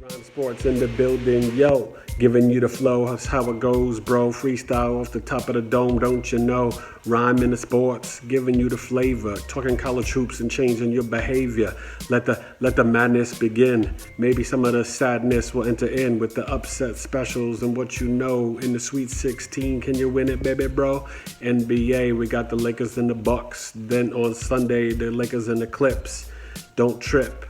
Sports in the building, yo, giving you the flow, that's how it goes, bro. Freestyle off the top of the dome, don't you know? Rhyme in the sports, giving you the flavor, talking college hoops and changing your behavior. Let the madness begin. Maybe some of the sadness will enter in with the upset specials and what you know in the Sweet 16. Can you win it, baby, bro? NBA, we got the Lakers and the Bucks. Then on Sunday, the Lakers and the Clips. Don't trip.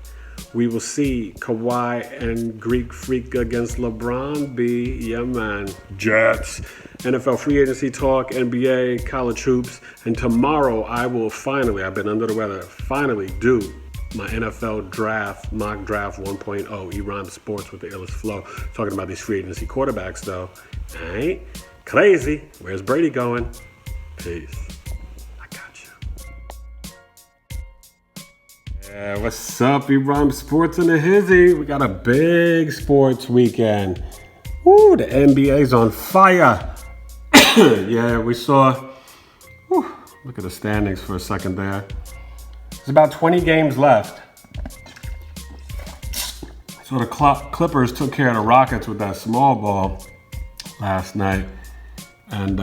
We will see Kawhi and Greek Freak against LeBron B. Yeah, man. Jets. NFL free agency talk, NBA, college hoops. And tomorrow I will finally, I've been under the weather, finally do my NFL draft, mock draft 1.0, ERhymesSports with the illest flow. Talking about these free agency quarterbacks, though. Ain't crazy. Where's Brady going? Peace. Yeah, what's up, ERhymesSports in the hizzy? We got a big sports weekend. Woo, the NBA's on fire. Yeah, we saw, look at the standings for a second there. There's about 20 games left. So the Clippers took care of the Rockets with that small ball last night. And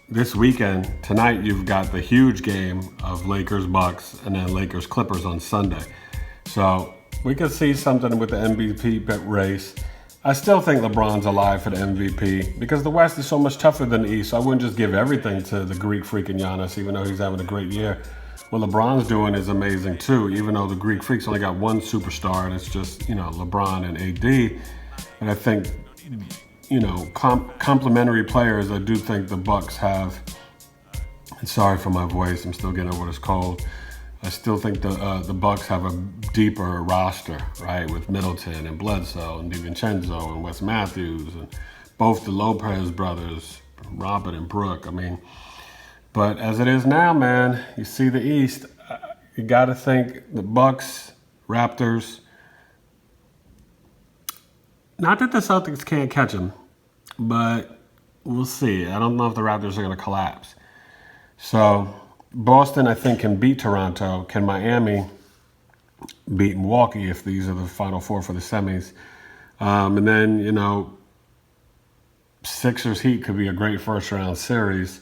this weekend, tonight, you've got the huge game of Lakers-Bucks and then Lakers-Clippers on Sunday. So we could see something with the MVP race. I still think LeBron's alive for the MVP because the West is so much tougher than the East. So I wouldn't just give everything to the Greek freaking Giannis, even though he's having a great year. What LeBron's doing is amazing too, even though the Greek Freak's only got one superstar, and it's just, LeBron and AD. And I think complementary players. I do think the Bucks have. And sorry for my voice. I'm still getting over this cold. I still think the Bucks have a deeper roster, right, with Middleton and Bledsoe and DiVincenzo and Wes Matthews and both the Lopez brothers, Robert and Brooke. But as it is now, man, you see the East. You got to think the Bucks, Raptors. Not that the Celtics can't catch them. But we'll see. I don't know if the Raptors are going to collapse. So Boston, I think, can beat Toronto. Can Miami beat Milwaukee if these are the final four for the semis? And then, Sixers Heat could be a great first-round series.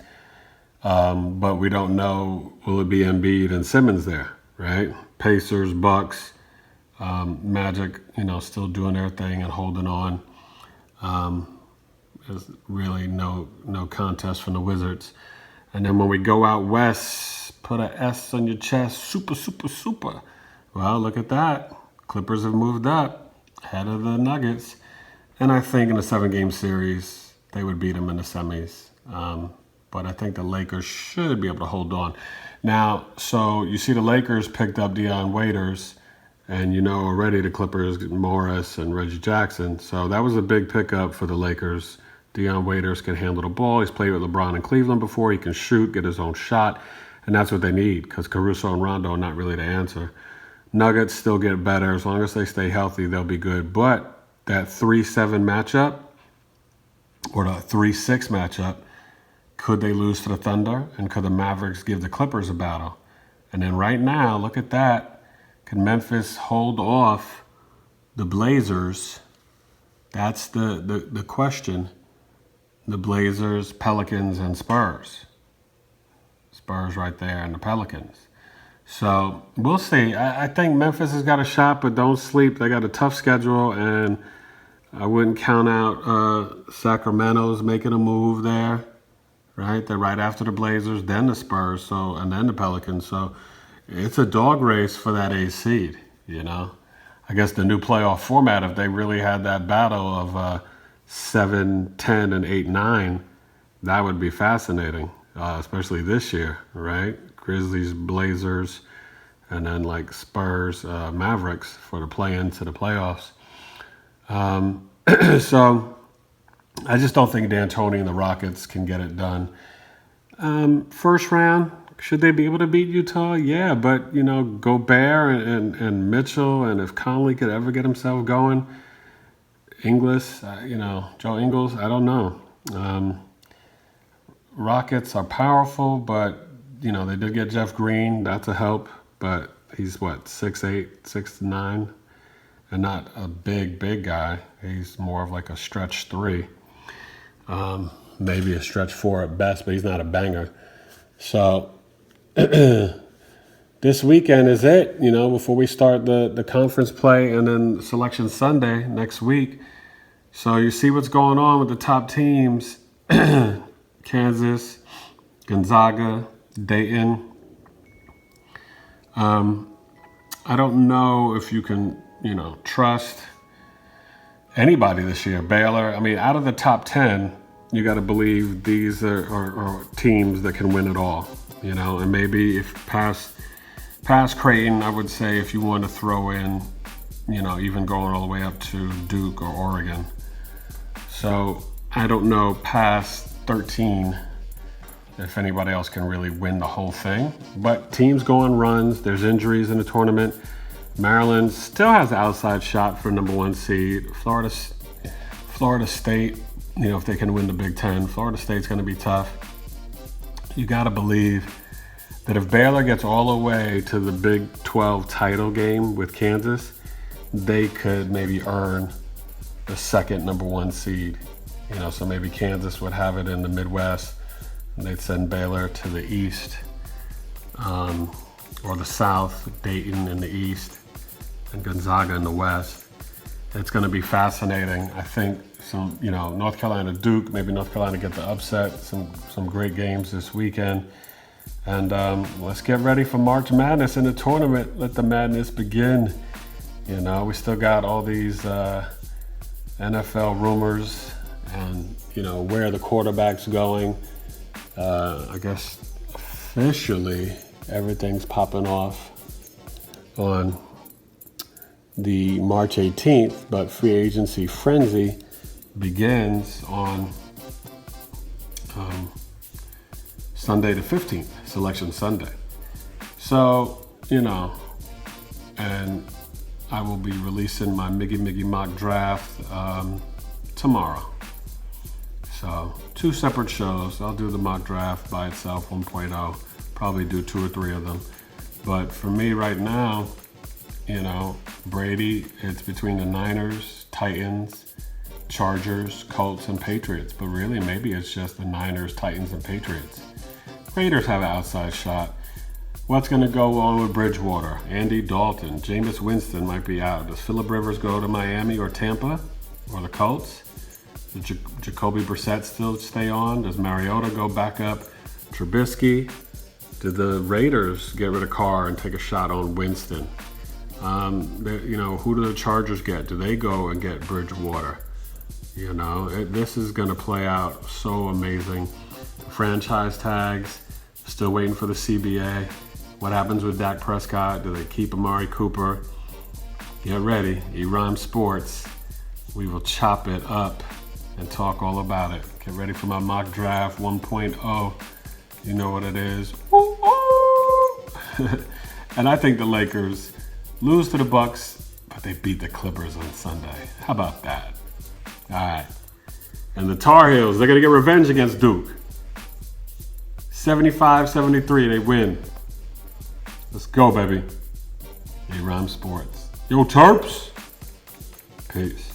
But we don't know, will it be Embiid and Simmons there, right? Pacers, Bucks, Magic, still doing their thing and holding on. There's really no contest from the Wizards. And then when we go out west, put an S on your chest, super, super, super. Well, look at that. Clippers have moved up ahead of the Nuggets. And I think in a 7-game series, they would beat them in the semis. But I think the Lakers should be able to hold on. Now, so you see the Lakers picked up Dion Waiters. And already the Clippers, Morris and Reggie Jackson. So that was a big pickup for the Lakers. Dion Waiters can handle the ball. He's played with LeBron in Cleveland before. He can shoot, get his own shot. And that's what they need because Caruso and Rondo are not really the answer. Nuggets still get better. As long as they stay healthy, they'll be good. But that 3-7 matchup or the 3-6 matchup, could they lose to the Thunder? And could the Mavericks give the Clippers a battle? And then right now, look at that. Can Memphis hold off the Blazers? That's the question. The Blazers, Pelicans, and Spurs. Spurs right there and the Pelicans. So we'll see. I think Memphis has got a shot, but don't sleep. They got a tough schedule, and I wouldn't count out Sacramento's making a move there. Right? They're right after the Blazers, then the Spurs, and then the Pelicans. So it's a dog race for that 8th seed, I guess the new playoff format, if they really had that battle of 7, 10, and 8, 9, that would be fascinating, especially this year, right? Grizzlies, Blazers, and then like Spurs, Mavericks for the play-in to the playoffs. So I just don't think D'Antoni and the Rockets can get it done. First round, should they be able to beat Utah? Yeah, but, Gobert and Mitchell, and if Conley could ever get himself going, Ingles, Joe Ingles, I don't know. Rockets are powerful, but, they did get Jeff Green. That's a help, but he's 6'8", 6'9", and not a big guy. He's more of like a stretch 3. Maybe a stretch 4 at best, but he's not a banger. So this weekend is it, before we start the conference play and then Selection Sunday next week. So you see what's going on with the top teams. Kansas, Gonzaga, Dayton. I don't know if you can, trust anybody this year. Baylor, out of the top 10, you got to believe these are teams that can win it all, and maybe if past Creighton, I would say if you want to throw in, even going all the way up to Duke or Oregon. So I don't know past 13 if anybody else can really win the whole thing. But teams go on runs. There's injuries in the tournament. Maryland still has an outside shot for number 1 seed. Florida State, if they can win the Big Ten, Florida State's going to be tough. You got to believe that if Baylor gets all the way to the Big 12 title game with Kansas, they could maybe earn the second number 1 seed. So maybe Kansas would have it in the Midwest, and they'd send Baylor to the East, or the South, Dayton in the East, and Gonzaga in the West. It's going to be fascinating. I think some, North Carolina, Duke, maybe North Carolina get the upset. Some great games this weekend. And let's get ready for March Madness in the tournament. Let the madness begin. We still got all these NFL rumors and, where the quarterback's going. I guess officially everything's popping off on the March 18th, but free agency frenzy begins on Sunday the 15th, Selection Sunday. So, and I will be releasing my Miggy mock draft tomorrow. So 2 separate shows. I'll do the mock draft by itself, 1.0, probably do 2 or 3 of them. But for me right now, Brady, it's between the Niners, Titans, Chargers, Colts, and Patriots. But really, maybe it's just the Niners, Titans, and Patriots. Raiders have an outside shot. What's going to go on with Bridgewater? Andy Dalton, Jameis Winston might be out. Does Phillip Rivers go to Miami or Tampa or the Colts? Does Jacoby Brissett still stay on? Does Mariota go back up? Trubisky? Do the Raiders get rid of Carr and take a shot on Winston? Who do the Chargers get? Do they go and get Bridgewater? This is going to play out so amazing. Franchise tags, still waiting for the CBA. What happens with Dak Prescott? Do they keep Amari Cooper? Get ready, ERhymesSports. We will chop it up and talk all about it. Get ready for my mock draft 1.0. You know what it is. And I think the Lakers lose to the Bucks, but they beat the Clippers on Sunday. How about that? All right. And the Tar Heels, they're going to get revenge against Duke. 75-73, they win. Let's go, baby. ERhymesSports. Yo, Terps. Peace.